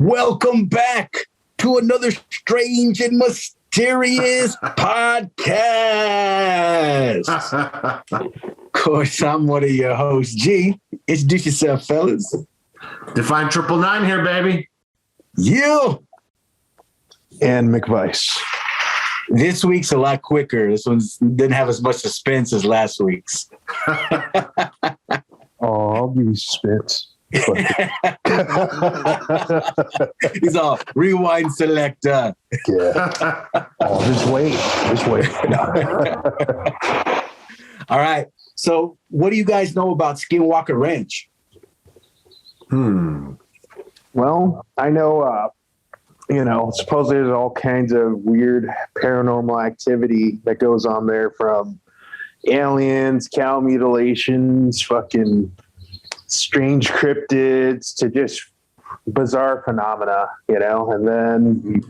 Welcome back to another strange and mysterious podcast. Of course, I'm one of your hosts, G. Introduce yourself, fellas. Define 999 here, baby. You. And McVice. This week's a lot quicker. This one didn't have as much suspense as last week's. Oh, I'll give you suspense. He's all rewind selector. Yeah. Oh, just wait. All right. So what do you guys know about Skinwalker Ranch? Well, I know, supposedly there's all kinds of weird paranormal activity that goes on there, from aliens, cow mutilations, fucking strange cryptids to just bizarre phenomena, And then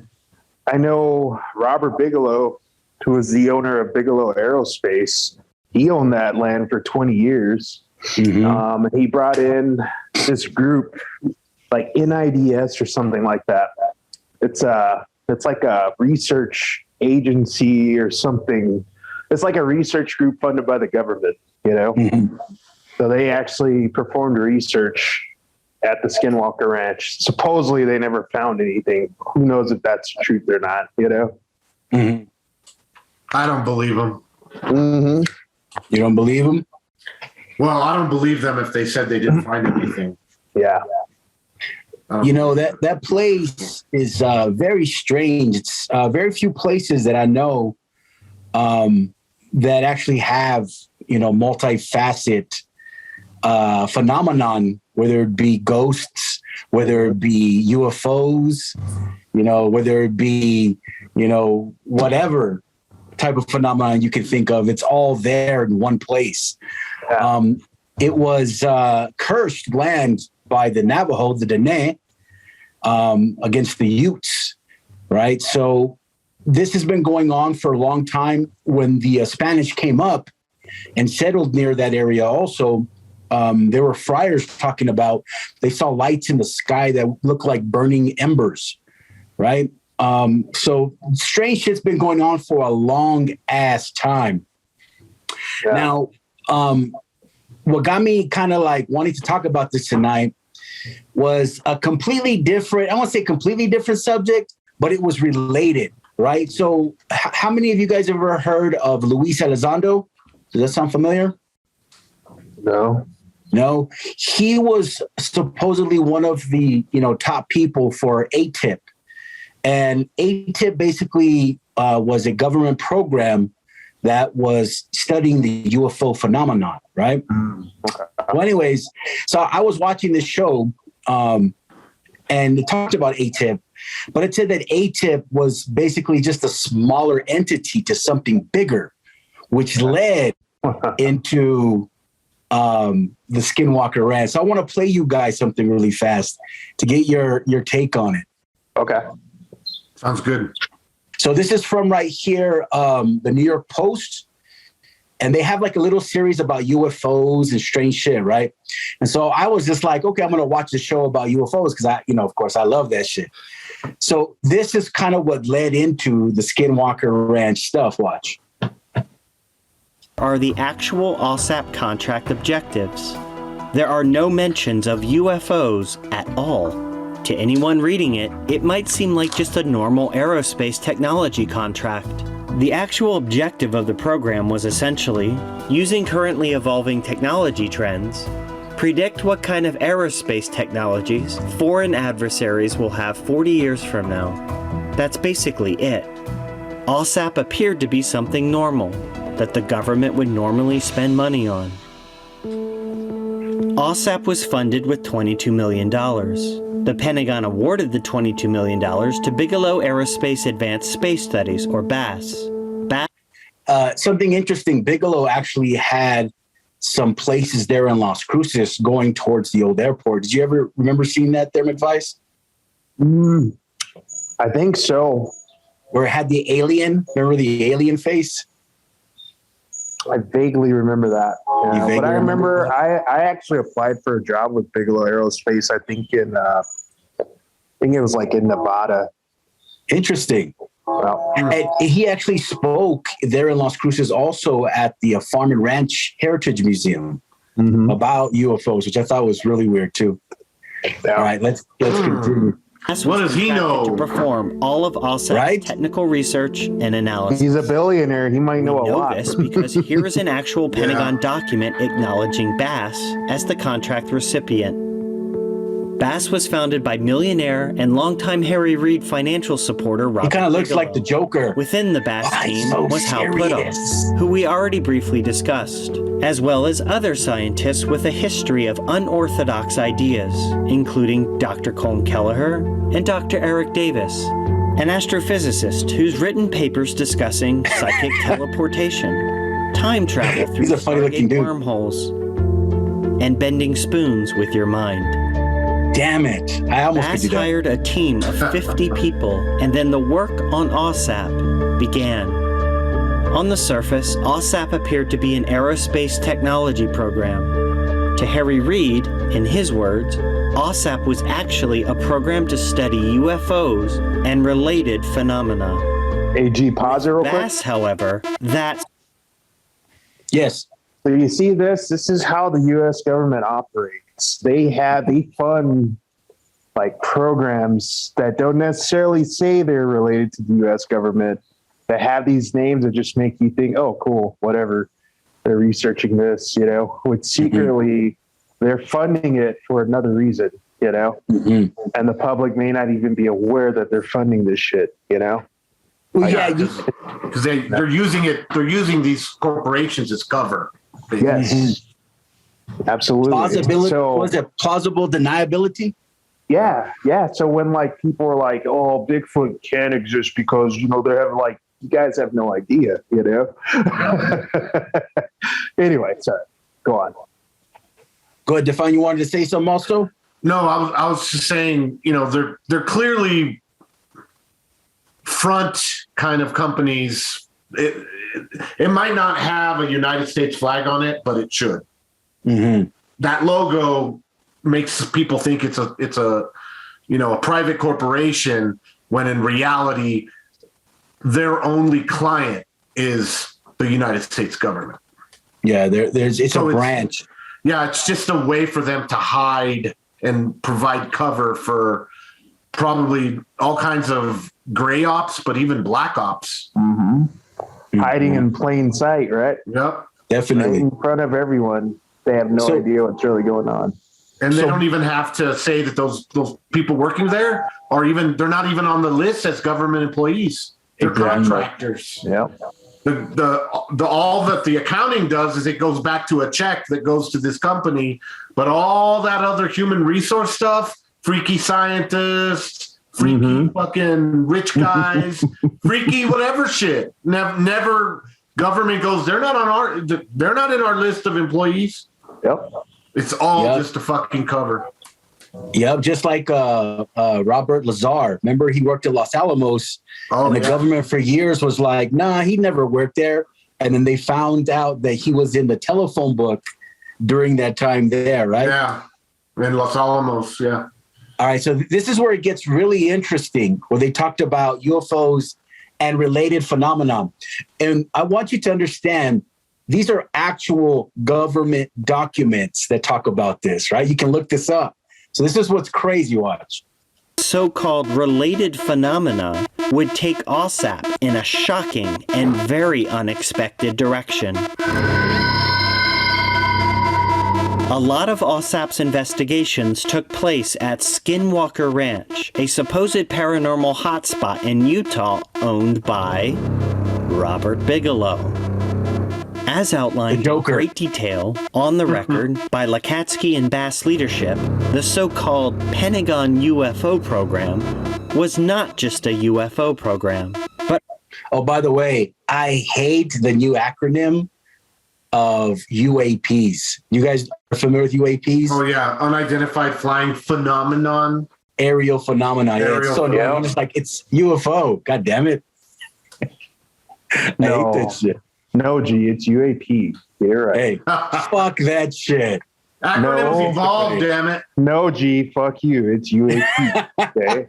I know Robert Bigelow, who was the owner of Bigelow Aerospace, he owned that land for 20 years. And he brought in this group like NIDS or something like that. It's like a research agency or something. It's like a research group funded by the government, So they actually performed research at the Skinwalker Ranch. Supposedly they never found anything. Who knows if that's truth or not, I don't believe them. You don't believe them? Well, I don't believe them if they said they didn't find anything. Yeah. That place is very strange. It's very few places that I know that actually have, multifaceted phenomenon, whether it be ghosts, whether it be UFOs, whether it be, whatever type of phenomenon you can think of. It's all there in one place. Yeah. It was cursed land by the Navajo, the Dene, against the Utes, right? So this has been going on for a long time. When the Spanish came up and settled near that area also, there were friars talking about they saw lights in the sky that looked like burning embers, right? So strange shit's been going on for a long ass time. Yeah. Now, what got me kind of like wanting to talk about this tonight was a completely different, I won't say completely different subject, but it was related, right? So how many of you guys ever heard of Luis Elizondo? Does that sound familiar? No. He was supposedly one of the, top people for ATIP. And ATIP basically was a government program that was studying the UFO phenomenon, right? Well, anyways, so I was watching this show and it talked about ATIP, but it said that ATIP was basically just a smaller entity to something bigger, which led into the Skinwalker Ranch. So I want to play you guys something really fast to get your take on it. Okay. Sounds good. So this is from right here, the New York Post, and they have like a little series about UFOs and strange shit, right? And so I was just like, okay, I'm going to watch the show about UFOs because of course, I love that shit. So this is kind of what led into the Skinwalker Ranch stuff. Watch. Are the actual OSAP contract objectives. There are no mentions of UFOs at all. To anyone reading it, it might seem like just a normal aerospace technology contract. The actual objective of the program was essentially, using currently evolving technology trends, predict what kind of aerospace technologies foreign adversaries will have 40 years from now. That's basically it. OSAP appeared to be something normal, that the government would normally spend money on. OSAP was funded with $22 million. The Pentagon awarded the $22 million to Bigelow Aerospace Advanced Space Studies, or BASS. Something interesting, Bigelow actually had some places there in Las Cruces going towards the old airport. Did you ever remember seeing that there, McVice? I think so. Where it had the alien, remember the alien face? I vaguely remember that. Yeah, but I remember I actually applied for a job with Bigelow Aerospace, I think in think it was like in Nevada. Interesting. Well, And he actually spoke there in Las Cruces also at the Farm and Ranch Heritage Museum about UFOs, which I thought was really weird too. All right, let's continue. What does he know? To perform all of OSAP's technical research and analysis. he's a billionaire. He might know We a know lot. this because here is an actual Pentagon document acknowledging Bass as the contract recipient. Bass was founded by millionaire and longtime Harry Reid financial supporter Robert He kind of looks Bigelow. like the Joker. Within the Bass team so was Hal Puthoff, serious. who we already briefly discussed, as well as other scientists with a history of unorthodox ideas, including Dr. Colm Kelleher and Dr. Eric Davis, an astrophysicist who's written papers discussing psychic teleportation, time travel through He's a funny-looking Stargate dude. wormholes, and bending spoons with your mind. Damn it. I almost could Bass do that. hired a team of 50 people, and then the work on OSAP began. On the surface, OSAP appeared to be an aerospace technology program. To Harry Reid, in his words, OSAP was actually a program to study UFOs and related phenomena. AG, pause it real quick. Bass, however, that Yes. So you see this? This is how the U.S. government operates. They fund like programs that don't necessarily say they're related to the U.S. government, that have these names that just make you think, oh, cool, whatever. They're researching this, which secretly they're funding it for another reason, and the public may not even be aware that they're funding this shit, Well, Because they're using it. They're using these corporations as cover. Yes, absolutely. plausibility. So, Was it plausible deniability? yeah. So when like people are like, "Oh, Bigfoot can't exist because they have like you guys have no idea," Anyway, sorry. Go on. Go ahead, Define. You wanted to say something also? No, I was just saying. They're clearly front kind of companies. It might not have a United States flag on it, but it should. That logo makes people think it's a private corporation, when in reality their only client is the United States government. Yeah, it's a branch. It's just a way for them to hide and provide cover for probably all kinds of gray ops, but even black ops. Hiding in plain sight, right? Yep. Definitely. Right in front of everyone. They have no idea what's really going on. And they don't even have to say that those people working there they're not even on the list as government employees. They're contractors. Yeah. All that the accounting does is it goes back to a check that goes to this company, but all that other human resource stuff, freaky scientists, freaky fucking rich guys, freaky whatever shit. Never government goes, they're not in our list of employees. Yep. It's all just a fucking cover. Yep, just like Robert Lazar. Remember, he worked at Los Alamos, and the government for years was like, nah, he never worked there. And then they found out that he was in the telephone book during that time there, right? Yeah, in Los Alamos, yeah. All right, so this is where it gets really interesting, where they talked about UFOs and related phenomenon. And I want you to understand, these are actual government documents that talk about this, right? You can look this up. So this is what's crazy, watch. So-called related phenomena would take OSAP in a shocking and very unexpected direction. A lot of OSAP's investigations took place at Skinwalker Ranch, a supposed paranormal hotspot in Utah owned by Robert Bigelow. As outlined in great detail on the record by Lakatsky and Bass leadership, the so-called Pentagon UFO program was not just a UFO program, but... Oh, by the way, I hate the new acronym of UAPs. You guys are familiar with UAPs? Oh, yeah. Unidentified Flying Phenomenon. Aerial phenomena. It's so annoying. It's like, it's UFO. God damn it. I hate that shit. No, G, it's UAP. You're right. Hey, fuck that shit. Acronyms evolved, damn it. No, G, fuck you. It's UAP. Okay.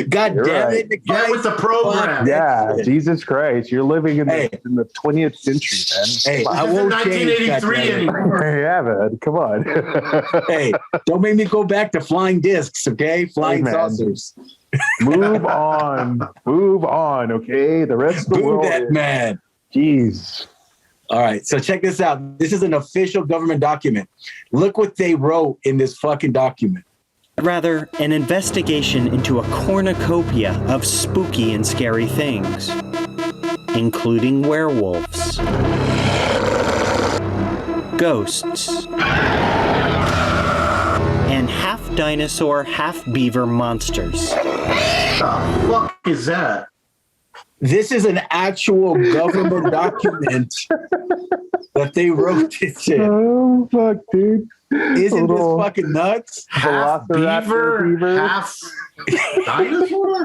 God You're damn right. it. Get with the program. Yeah, Jesus Christ. You're living in the 20th century, man. Hey, I This won't isn't change 1983 anymore. Yeah, man. Come on. Hey, don't make me go back to flying discs, okay? Flying saucers. Move on. Move on, okay? The rest of the Boo world that is... man. Jeez. All right, so check this out. This is an official government document. Look what they wrote in this fucking document. Rather, an investigation into a cornucopia of spooky and scary things, including werewolves, ghosts, and half dinosaur, half beaver monsters. What the fuck is that? This is an actual government document that they wrote this in. Oh, fuck, dude. Isn't this fucking nuts? Half beaver, half dinosaur?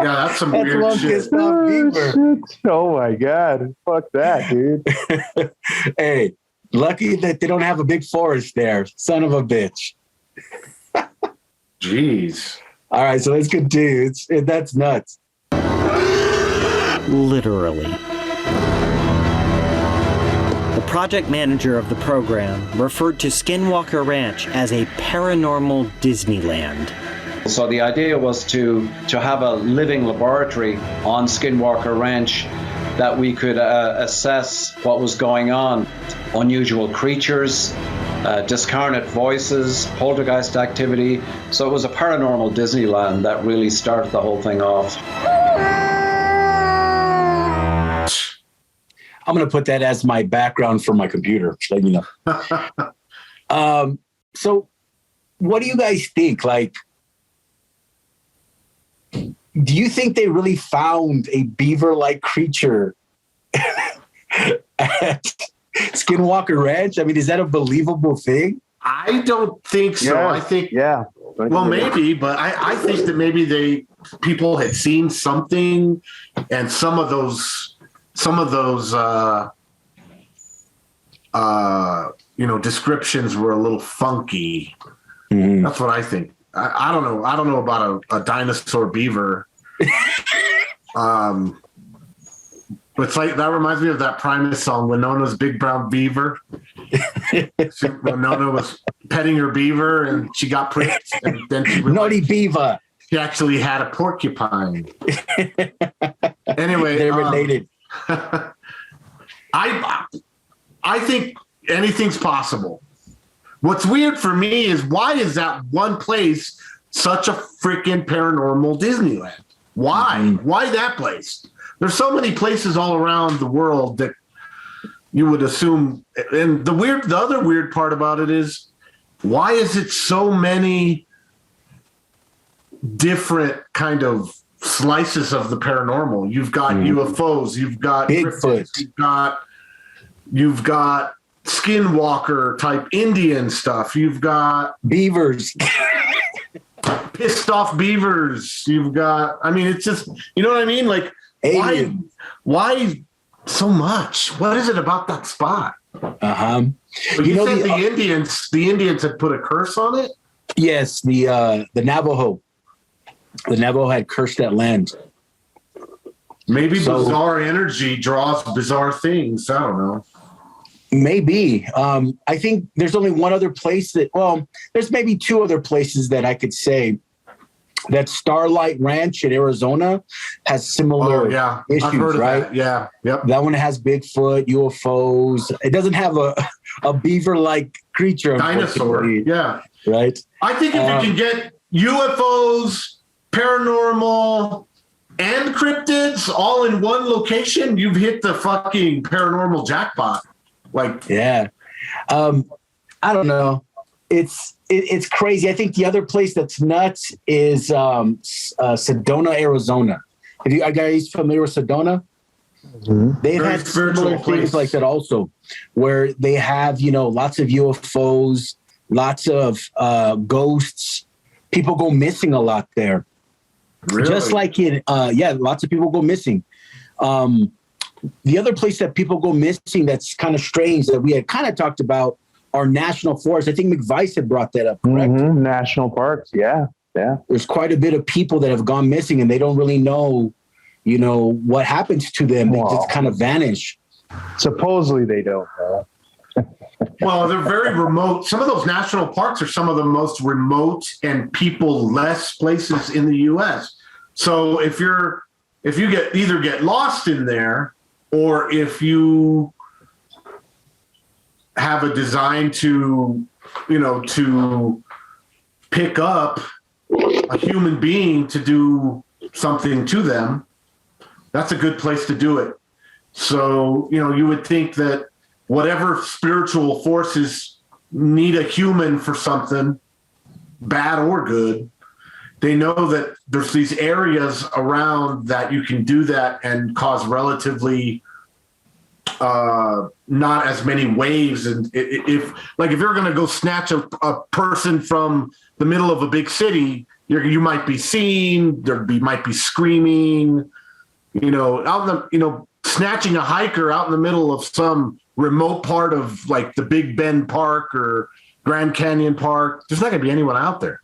Yeah, that's some weird one shit. pissed off beaver. Shit. Oh, my God. Fuck that, dude. Hey, lucky that they don't have a big forest there. Son of a bitch. Jeez. All right, so let's continue. That's nuts. Literally. The project manager of the program referred to Skinwalker Ranch as a paranormal Disneyland. So the idea was to have a living laboratory on Skinwalker Ranch that we could assess what was going on. Unusual creatures, discarnate voices, poltergeist activity. So it was a paranormal Disneyland that really started the whole thing off. I'm going to put that as my background for my computer. Let you know. So what do you guys think? Like, do you think they really found a beaver-like creature at Skinwalker Ranch? I mean, is that a believable thing? I don't think so. Yeah. I think, Yeah. well, maybe, but I think that maybe people had seen something, and some of those descriptions were a little funky. Mm-hmm. That's what I think. I don't know. I don't know about a dinosaur beaver. It's like, that reminds me of that Primus song, Winona's Big Brown Beaver. Winona was petting her beaver and she got pricked, and then she realized Naughty beaver. She actually had a porcupine. Anyway, they're related. I think anything's possible. What's weird for me is, why is that one place such a freaking paranormal Disneyland? Why? Mm-hmm. Why that place? There's so many places all around the world that you would assume. And the other weird part about it is, why is it so many different kind of slices of the paranormal? You've got UFOs, you've got Bigfoot, you've got Skinwalker type Indian stuff, you've got beavers, pissed off beavers, you've got, I mean, it's just, you know what I mean? Like, why so much? What is it about that spot? Uh-huh. But you said the Indians had put a curse on it? Yes, the Navajo. The Navajo had cursed that land. Maybe bizarre energy draws bizarre things. I don't know. Maybe. I think there's only one other place there's maybe two other places that I could say that Starlight Ranch in Arizona has similar issues, I've heard of right? That. Yeah. Yep. That one has Bigfoot, UFOs. It doesn't have a beaver-like creature. Dinosaur. Yeah. Right. I think if you can get UFOs, paranormal, and cryptids all in one location, you've hit the fucking paranormal jackpot. Like, yeah. I don't know. It's crazy. I think the other place that's nuts is Sedona, Arizona. Are you guys familiar with Sedona? Mm-hmm. They've had similar things like that also, where they have, lots of UFOs, lots of ghosts. People go missing a lot there. Really? Just like in, lots of people go missing. The other place that people go missing that's kind of strange that we had kind of talked about are national forests. I think McVice had brought that up, correct? National parks. Yeah. There's quite a bit of people that have gone missing and they don't really know, what happens to them. They just kind of vanish. Supposedly they don't know. Well, they're very remote. Some of those national parks are some of the most remote and people-less places in the U.S. So if you get lost in there, or if you have a design to pick up a human being to do something to them, that's a good place to do it. So, you would think that whatever spiritual forces need a human for something, bad or good, they know that there's these areas around that you can do that and cause relatively not as many waves. And if you're going to go snatch a person from the middle of a big city, you might be seen. Might be screaming. Snatching a hiker out in the middle of some remote part of like the Big Bend Park or Grand Canyon Park, there's not going to be anyone out there.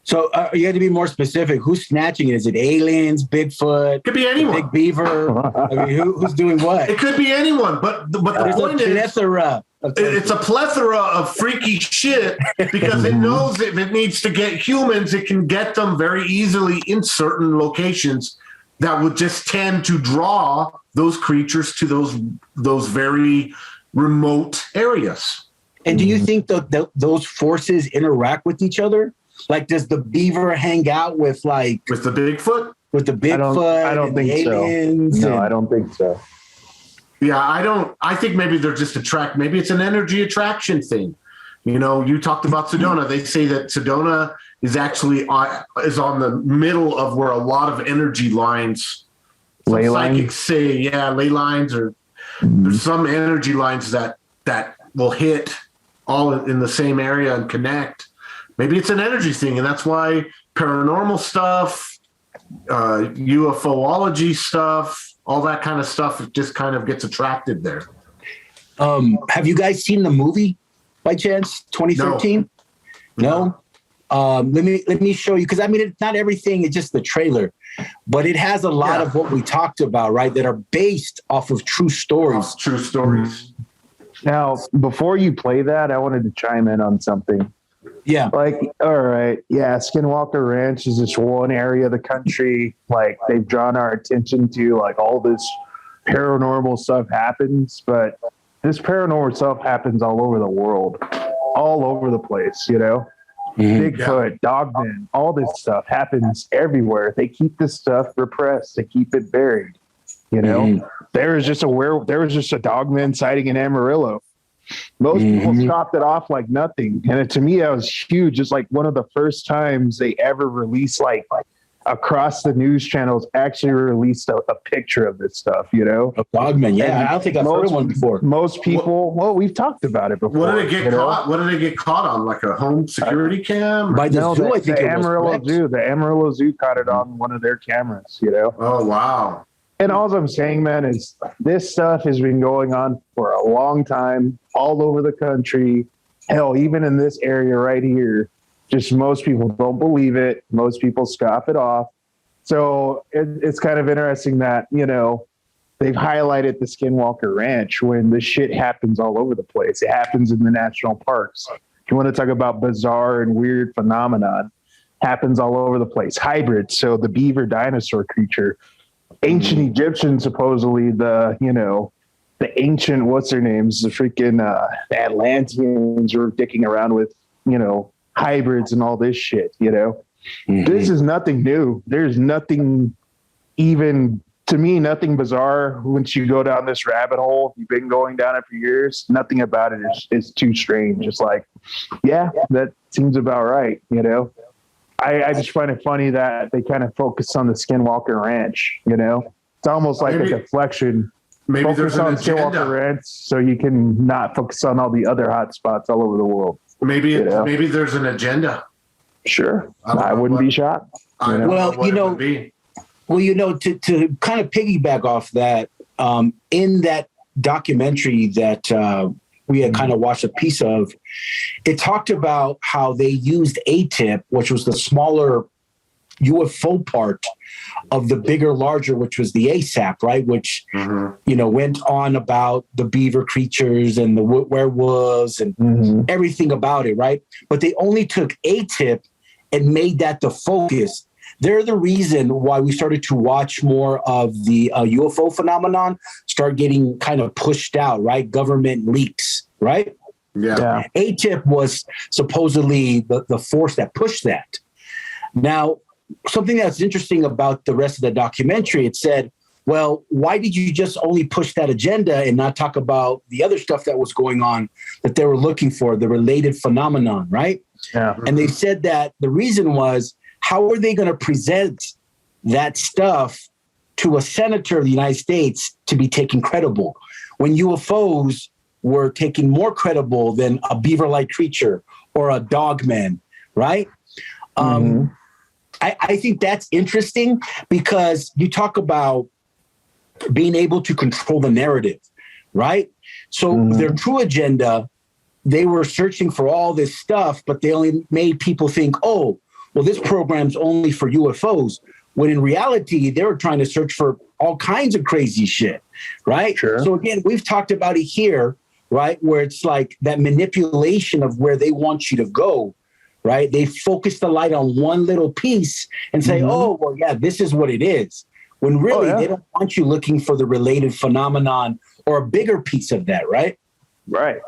So you have to be more specific. Who's snatching it? Is it aliens, Bigfoot? Could be anyone. Big Beaver. I mean, who's doing what? It could be anyone. But the point is, it's a plethora of freaky shit because it knows if it needs to get humans, it can get them very easily in certain locations that would just tend to draw those creatures to those very remote areas. And do you think that those forces interact with each other? Like, does the beaver hang out with the Bigfoot? With the Bigfoot? I don't think aliens so. No, I don't think so. Yeah, I think maybe they're just maybe it's an energy attraction thing. You talked about Sedona. They say that Sedona is actually on the middle of where a lot of energy lines, ley psychics say, ley lines, or there's some energy lines that will hit all in the same area and connect. Maybe it's an energy thing, and that's why paranormal stuff, UFOlogy stuff, all that kind of stuff, it just kind of gets attracted there. Have you guys seen the movie by chance? 2013? No? Let me show you, because it's not everything, it's just the trailer, but it has a lot of what we talked about, right? That are based off of true stories. True stories. Now, before you play that, I wanted to chime in on something. Yeah. All right. Yeah. Skinwalker Ranch is this one area of the country. They've drawn our attention to all this paranormal stuff happens, but this paranormal stuff happens all over the world, all over the place, Bigfoot, Dogman, all this stuff happens everywhere. They keep this stuff repressed. They keep it buried. There was just a Dogman sighting in Amarillo. Most people chopped it off like nothing. And to me, that was huge. It's one of the first times they ever released, across the news channels, actually released a picture of this stuff, A Dogman, yeah. And I don't think I've heard one before. Most people, we've talked about it before. What did it get caught? What did it get caught on? Like a home security cam? By the zoo, I think the Amarillo Zoo. The Amarillo Zoo caught it on one of their cameras, Oh, wow. And all I'm saying, man, is this stuff has been going on for a long time, all over the country. Hell, even in this area right here, just most people don't believe it. Most people scoff it off. So it's kind of interesting that, they've highlighted the Skinwalker Ranch when this shit happens all over the place. It happens in the national parks. If you want to talk about bizarre and weird phenomenon, happens all over the place. Hybrids. So the beaver dinosaur creature. Ancient Egyptians, supposedly the ancient, what's their names? The freaking Atlanteans were dicking around with, hybrids and all this shit, This is nothing new. There's nothing nothing bizarre once you go down this rabbit hole. You've been going down it for years. Nothing about it is too strange. It's that seems about right, I just find it funny that they kind of focus on the Skinwalker Ranch, It's almost like a deflection. Maybe focus there's an on agenda. Skinwalker Ranch so you can not focus on all the other hot spots all over the world. Maybe there's an agenda. Sure. I wouldn't be shocked. To kind of piggyback off that, in that documentary that we had kind of watched a piece of, it talked about how they used ATIP, which was the smaller UFO part of the bigger, larger, which was the ASAP, right? Which, went on about the beaver creatures and the werewolves and everything about it, right? But they only took ATIP and made that the focus. They're the reason why we started to watch more of the UFO phenomenon start getting kind of pushed out, right? Government leaks, right? Yeah. ATIP was supposedly the force that pushed that. Now, something that's interesting about the rest of the documentary, it said, well, why did you just only push that agenda and not talk about the other stuff that was going on that they were looking for, the related phenomenon, right? Yeah. And they said that the reason was, how are they going to present that stuff to a senator of the United States to be taken credible when UFOs were taken more credible than a beaver-like creature or a dogman, right? I think that's interesting because you talk about being able to control the narrative, right? So their true agenda, they were searching for all this stuff, but they only made people think, oh, well, this program's only for UFOs, when in reality, they were trying to search for all kinds of crazy shit, right? Sure. So again, we've talked about it here, right? Where it's like that manipulation of where they want you to go, right? They focus the light on one little piece and say, oh, well, yeah, this is what it is. When really they don't want you looking for the related phenomenon or a bigger piece of that, right? Right.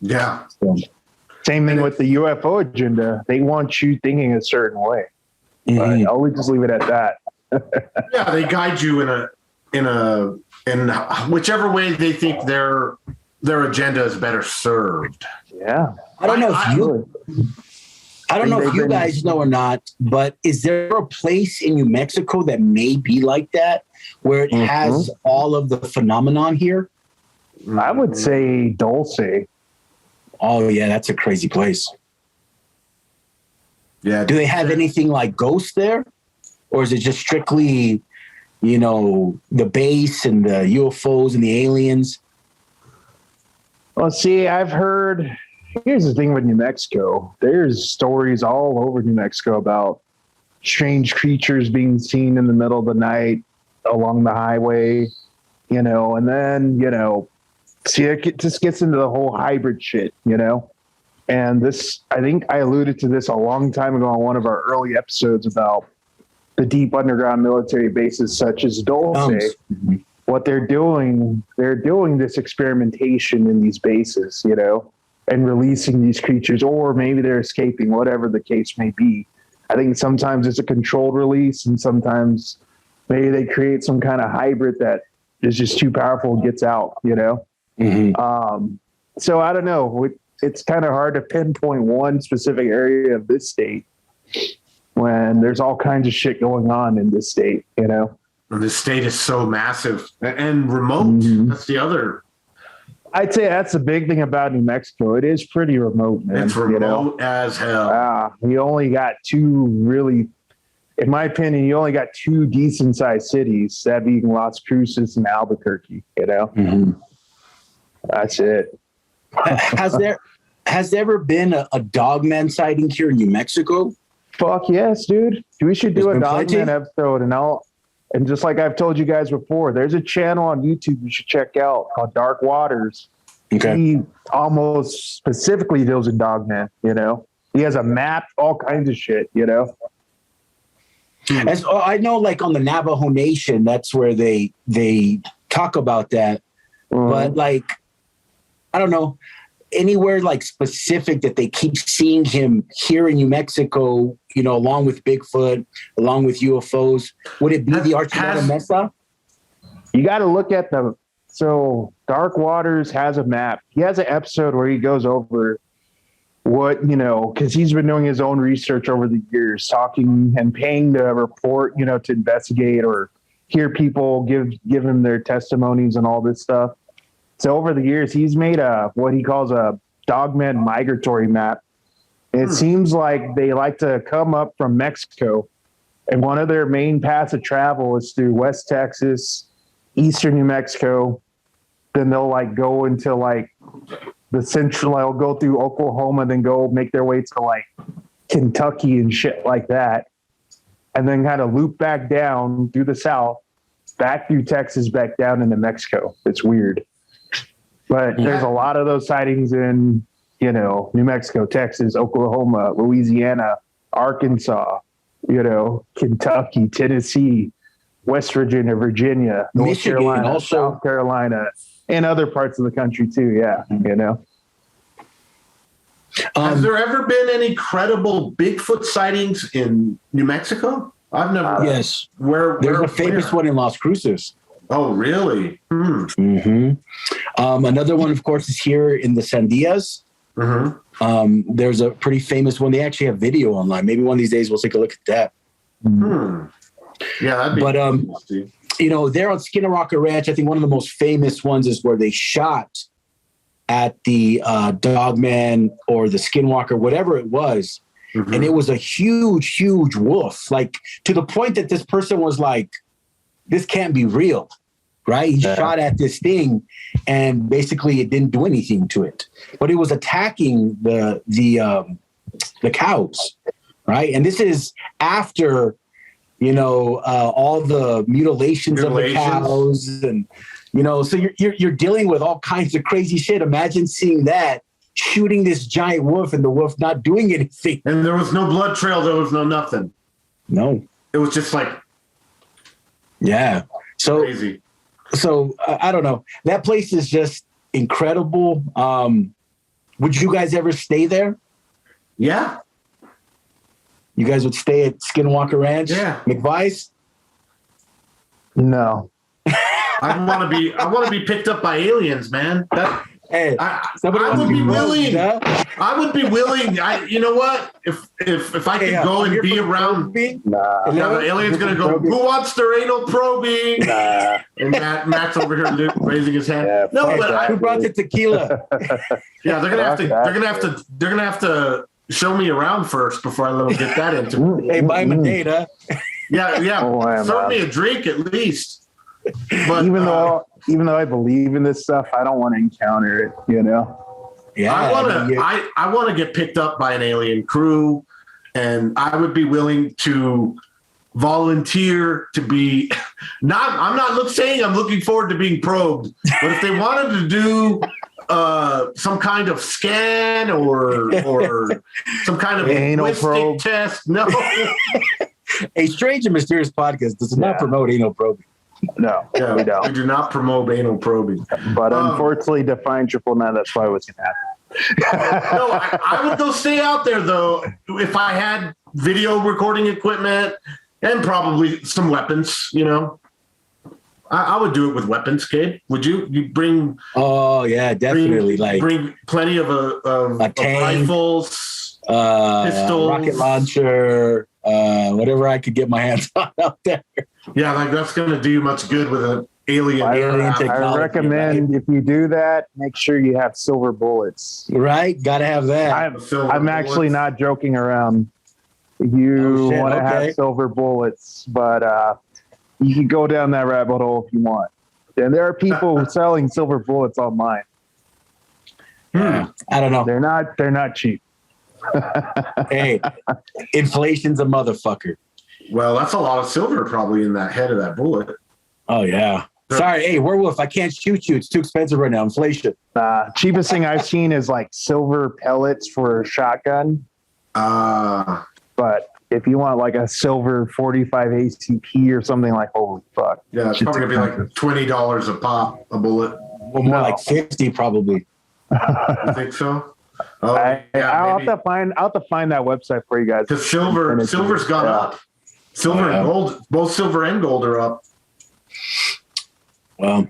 Yeah. So, same thing with the UFO agenda. They want you thinking a certain way. But I'll just leave it at that. Yeah, they guide you in whichever way they think their agenda is better served. Yeah. I don't know if you guys know or not, but is there a place in New Mexico that may be like that, where it has all of the phenomenon here? I would say Dulce. Oh, yeah, that's a crazy place. Yeah. Do they have anything like ghosts there? Or is it just strictly, the base and the UFOs and the aliens? Well, see, I've heard... Here's the thing with New Mexico. There's stories all over New Mexico about strange creatures being seen in the middle of the night along the highway, and then, see, it just gets into the whole hybrid shit, And this, I think I alluded to this a long time ago on one of our early episodes about the deep underground military bases such as Dulce. What they're doing this experimentation in these bases, and releasing these creatures, or maybe they're escaping, whatever the case may be. I think sometimes it's a controlled release, and sometimes maybe they create some kind of hybrid that is just too powerful and gets out, So I don't know. It's kind of hard to pinpoint one specific area of this state when there's all kinds of shit going on in this state, And this state is so massive and remote. That's the other. I'd say that's the big thing about New Mexico. It is pretty remote, man. It's remote as hell. You only got two really, in my opinion, you only got two decent sized cities, that being Las Cruces and Albuquerque, That's it. Has there ever been a dogman sighting here in New Mexico? Fuck yes, dude. We should do a dogman episode, and just like I've told you guys before, there's a channel on YouTube you should check out called Dark Waters. Okay. He almost specifically deals in dogman, He has a map, all kinds of shit, As I know, like on the Navajo Nation, that's where they talk about that. But like, I don't know, anywhere like specific that they keep seeing him here in New Mexico, along with Bigfoot, along with UFOs, would it be the Archipelago Mesa? You got to look at so Dark Waters has a map. He has an episode where he goes over what, because he's been doing his own research over the years, talking and paying to report, to investigate or hear people give him their testimonies and all this stuff. So over the years, he's made what he calls a dogman migratory map. And it seems like they like to come up from Mexico, and one of their main paths of travel is through West Texas, Eastern New Mexico. Then they'll like go into like the central, I'll go through Oklahoma, then go make their way to like Kentucky and shit like that. And then kind of loop back down through the South, back through Texas, back down into Mexico. It's weird. But there's a lot of those sightings in, you know, New Mexico, Texas, Oklahoma, Louisiana, Arkansas, you know, Kentucky, Tennessee, West Virginia, Virginia, North Michigan, Carolina, also. South Carolina, and other parts of the country too. Yeah, you know. Has there ever been any credible Bigfoot sightings in New Mexico? I've never. Yes. There's a famous one in Las Cruces. Oh, really? Another one, of course, is here in the Sandias. There's a pretty famous one. They actually have video online. Maybe one of these days we'll take a look at that. Yeah, that'd be interesting. You know, there on Skinwalker Ranch, I think one of the most famous ones is where they shot at the Dogman or the Skinwalker, whatever it was. And it was a huge, huge wolf, like to the point that this person was like, this can't be real, right? He shot at this thing and basically it didn't do anything to it, but it was attacking the cows, right? And this is after, you know, all the mutilations of the cows, and you know, so you're dealing with all kinds of crazy shit. Imagine seeing that, shooting this giant wolf and the wolf not doing anything. And there was no blood trail. There was no nothing. No, it was just like, yeah. So crazy. So I don't know. That place is just incredible. Would you guys ever stay there? Yeah. You guys would stay at Skinwalker Ranch? Yeah. McVice? No. I want to be picked up by aliens, man. Hey, I would be willing. I would be willing. You know what? If I could go and be around, the alien's gonna go. Who wants their anal probing? And Matt's over here raising his hand. Yeah, no, but who brought the tequila? Yeah, they're gonna have to show me around first before I let them get that into me. Hey, buy him a date, huh? Yeah. Oh, serve me a drink at least. But even though I believe in this stuff, I don't want to encounter it, you know? Yeah. I want to get picked up by an alien crew, and I would be willing to volunteer to be I'm not saying I'm looking forward to being probed, but if they wanted to do some kind of scan or some kind of anal probe test, no. A Strange and Mysterious podcast does not promote anal probing. No, we don't. We do not promote anal probing. But unfortunately, Define 999, that's why it was going to happen. No, I would go stay out there, though, if I had video recording equipment and probably some weapons, you know. I would do it with weapons, Gabe. Would you? You bring... Oh, yeah, definitely. Bring plenty of rifles, pistols. Rocket launcher, whatever I could get my hands on out there. Yeah, like that's going to do much good with an alien technology. I recommend if you do that, make sure you have silver bullets. Right? Got to have that. I'm actually not joking around. You want to have silver bullets, but you can go down that rabbit hole if you want. And there are people selling silver bullets online. I don't know. They're not cheap. Hey, inflation's a motherfucker. Well, that's a lot of silver probably in that head of that bullet. Oh, yeah. Sorry. Hey, Werewolf, I can't shoot you. It's too expensive right now. Inflation. Cheapest thing I've seen is like silver pellets for a shotgun. But if you want like a silver 45 ACP or something, like, holy fuck. Yeah, it's probably going to be like $20 a pop, a bullet. Well, more like 50 probably. You think so? Oh, I'll have to find that website for you guys. Because silver's gone up. Silver and gold, both silver and gold are up. Well,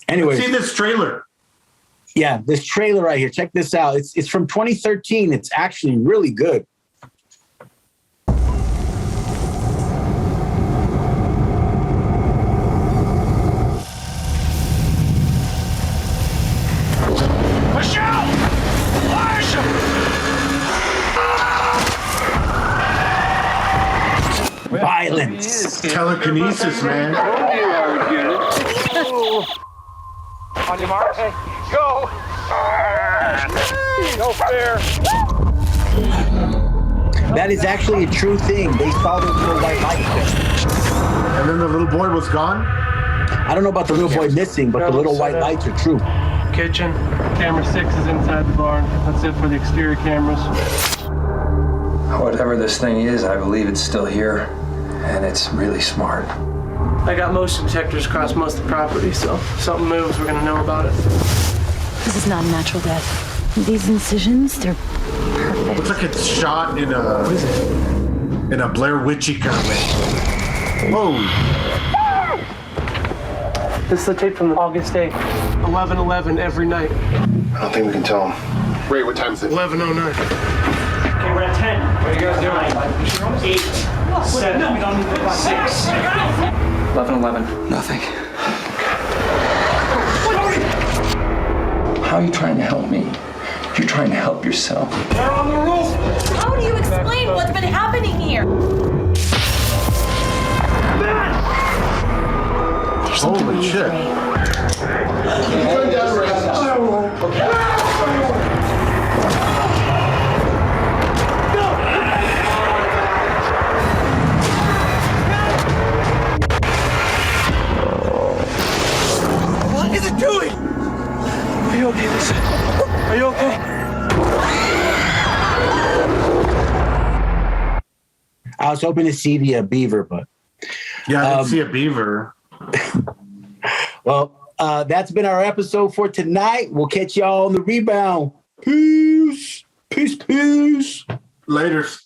anyway, see this trailer. Yeah, this trailer right here. Check this out. It's from 2013. It's actually really good. Violence. Telekinesis, man. On your mark, go. No fair. That is actually a true thing. They saw those little white lights. And then the little boy was gone? I don't know about the little boy missing, but the little white lights are true. Kitchen. Camera 6 is inside the barn. That's it for the exterior cameras. Whatever this thing is, I believe it's still here, and it's really smart. I got motion detectors across most of the property, so if something moves, we're gonna know about it. This is not a natural death. These incisions, they're perfect. Looks like it's shot in a Blair Witchy kind of way. Whoa. This is the tape from August 8th. 11:11 every night. I don't think we can tell him. Ray, what time is it? 11:09. Okay, we're at 10. What are you guys doing? 8, 7, 6. 11:11. Nothing. How are you trying to help me? You're trying to help yourself. They're on the roof. How do you explain what's been happening here? There's something Holy wrong shit. with Ray. Turn down, Ray. What is it doing? Are you okay, Lisa? Are you okay? I was hoping to see the beaver, but Yeah, I didn't see a beaver. well, that's been our episode for tonight. We'll catch y'all on the rebound. Peace. Peace, peace. Laters.